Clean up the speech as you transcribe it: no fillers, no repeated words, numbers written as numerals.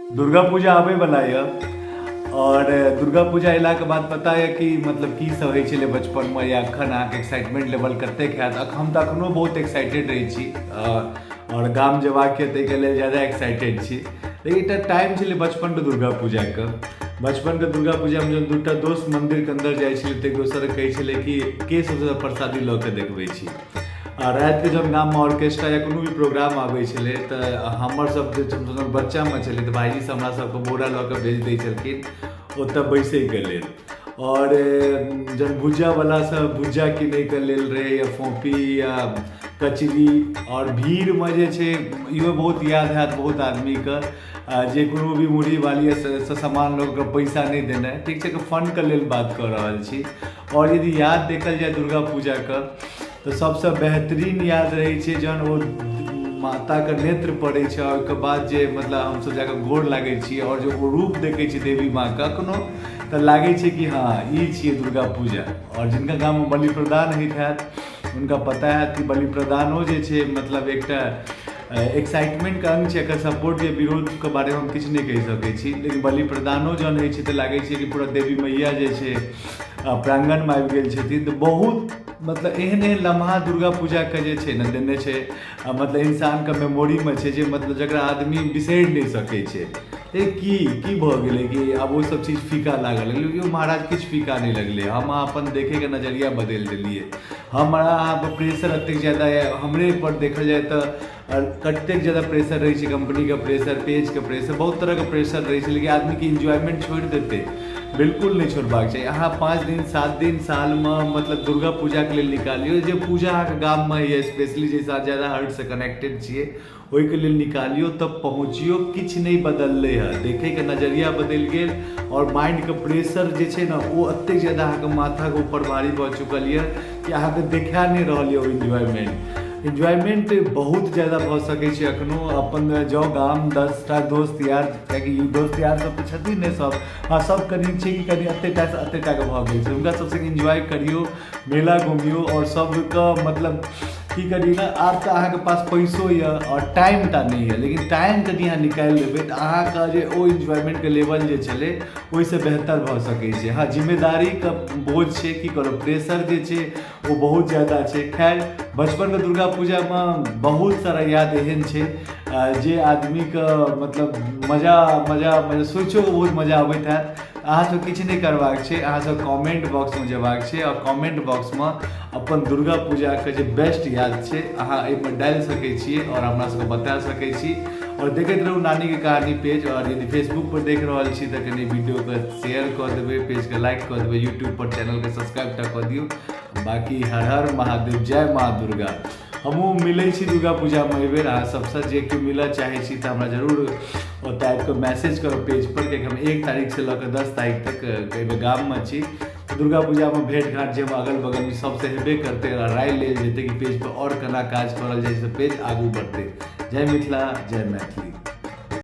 दुर्गा पूजा आबे वाला है और दुर्गा पूजा अला के बाद पता है कि मतलब की सब होइ छलै बचपन में या अखन अहाँके एक्साइटमेंट लेवल कतेक हैत। हम तऽ अखनो बहुत एक्साइटेड रहै छी और गाम जेबाक ताहिके लेल ज़्यादा एक्साइटेड छी। लेकिन एकटा टाइम छलै बचपन के दुर्गा पूजा के। बचपन के दुर्गा पूजा में जब दूटा दोस्त मंदिर के अंदर जाइ छलै तऽ एक दोसर कहै छलै कि के सबसे ज्यादा प्रसादी लऽ के देखबै छी। आ रात के जब गाम में ऑर्केस्ट्रा या कोनो भी प्रोग्राम आबै छलै तऽ हमर सब जे बच्चा में छलै तऽ भाईजी सब हमरा सबके बोरा लऽ के भेज दै छलखिन ओतऽ बैसै के लेल। और जब भुज्जा वाला सब भुज्जा किनै के लेल रहे या फोफी या कचरी और भीड़ में जे छै इहो बहुत याद हैत बहुत आदमी के जे कोनो भी मुरही वाली से सामान लोग के पैसा नहीं देना है। ठीक है, फन के लेल बात कर रहल छी। और यदि याद देखल जाए दुर्गा पूजा के तो सबसे बेहतरीन याद रहे छै जहन वो माता के नेत्र पड़े छै और के बाद जे मतलब हम सब जाके गोर लागे छी और जो वो रूप देखे छी देवी माँ का कखनो तो लागे छै कि हाँ ई छियै दुर्गा पूजा। और जिनका गाँव में बलि प्रदान होइत हैत उनका पता है कि बलि प्रदानो जे छै मतलब एकटा एक्साइटमेंट का अंग छै। एकर सपोर्ट या विरोध के बारे में हम किछु नहीं कहि सकै छी, लेकिन बलि प्रदानो जहन होइ छै तऽ लागै छै कि पूरा देवी मैया जे छै प्रांगण में आबि गेल छथिन। तऽ बहुत मतलब एहन एहन लम्हा दुर्गा पूजा के जे छै ने देने छै मतलब इंसान के मेमोरी में छै जे मतलब जकरा आदमी बिसरि नहीं सकै छै। की भऽ गेलै कि आब वो सब चीज फीका लागल लेकिन महाराज किछु फीका नहीं लगलै। हम अपन देखे के नजरिया बदल देलिए। हमारा अहाँ पर प्रेशर एतेक ज्यादा है, हमरे पर देखल जाए तो कतेक ज्यादा प्रेशर रहे छै, कंपनी का प्रेशर, पेज के प्रेशर, बहुत तरह के प्रेशर रहे छै। लेकिन आदमी के इंजॉयमेंट छोड़ देते बिल्कुल नहीं छोड़बाक चाहिए। अहाँ 5 दिन 7 दिन साल में मतलब दुर्गा पूजा के लिए निकालियो जे पूजा अहाँके गाम में है स्पेशली जैसे अहाँ ज्यादा हर्ट से कनेक्टेड छियै ओहिके लेल निकालियो तब पहुँचियो। किछु नहीं बदललै है, देखे के नजरिया बदल गेल और माइंड के प्रेशर जे छै ने वो एतेक ज्यादा अहाँके माथा के ऊपर भारी भऽ चुकल है कि अहाँके देखा नहीं रहल है इंजॉयमेंट बहुत ज़्यादा भऽ सकै छै। अखनो अपन जाओ गाम 10 टा दोस्त यार, कियाकि दोस्त यार सब तऽ छथिन ने सब, हाँ सब कनि छै कि कनि एतेटा से एतेटा के भऽ गेल छै। हुनका सबसे एंजॉय करियो, मेला घूमियो और सबके मतलब की करी ना आब तऽ अहाँके पास पैसो या और टाइम टा नहीं है, लेकिन टाइम कभी अहाँ निकालि लेबै तऽ अहाँके जे ओ एंजॉयमेंट के लेवल जे छलै ओहिसे बेहतर भऽ सकै छै। हाँ जिम्मेदारी के बोझ छै, की करू प्रेशर जे छै वो बहुत ज़्यादा छै। खैर बचपन के दुर्गा पूजा में बहुत सारा याद एहन छै जे आदमी के मतलब मजा सोचो के बहुत मजा अबैत हैत। अहाँ सब किछु नहीं करबाक छै, अहाँ सब कमेंट बॉक्स में जेबाक छै और कमेंट बॉक्स में अपन दुर्गा पूजा के जे बेस्ट याद छै अहाँ एहिमे डालि सकै छियै और हमरा सबके बता सकै छी। और देखैत रहू नानी के कहानी पेज। और यदि फेसबुक पर देख रहल छी तऽ कनि वीडियो के शेयर कऽ देबै, पेज के लाइक कऽ देबै, यूट्यूब पर चैनल के सब्सक्राइब टा कऽ दियौ। बाकी हर हर महादेव, जय माँ दुर्गा। हमहूँ मिलै छी दुर्गा पूजा में एहिबेर अहाँ सबसँ। जे केओ मिलऽ चाहै छी तऽ हमरा जरूर ओतऽ आबि कऽ मैसेज करो पेज पर, कियाकि हम 1 तारीख से लऽ कऽ 10 तारीख तक एहिबेर गाम में छी। दुर्गा पूजा में भेंट घाट जे अगल बगल में सबसे हेबे करते राय लेल जेतै कि पेज पर और केना काज करल जाए से पेज आगू बढ़तै। जय मिथिला, जय मैथिली।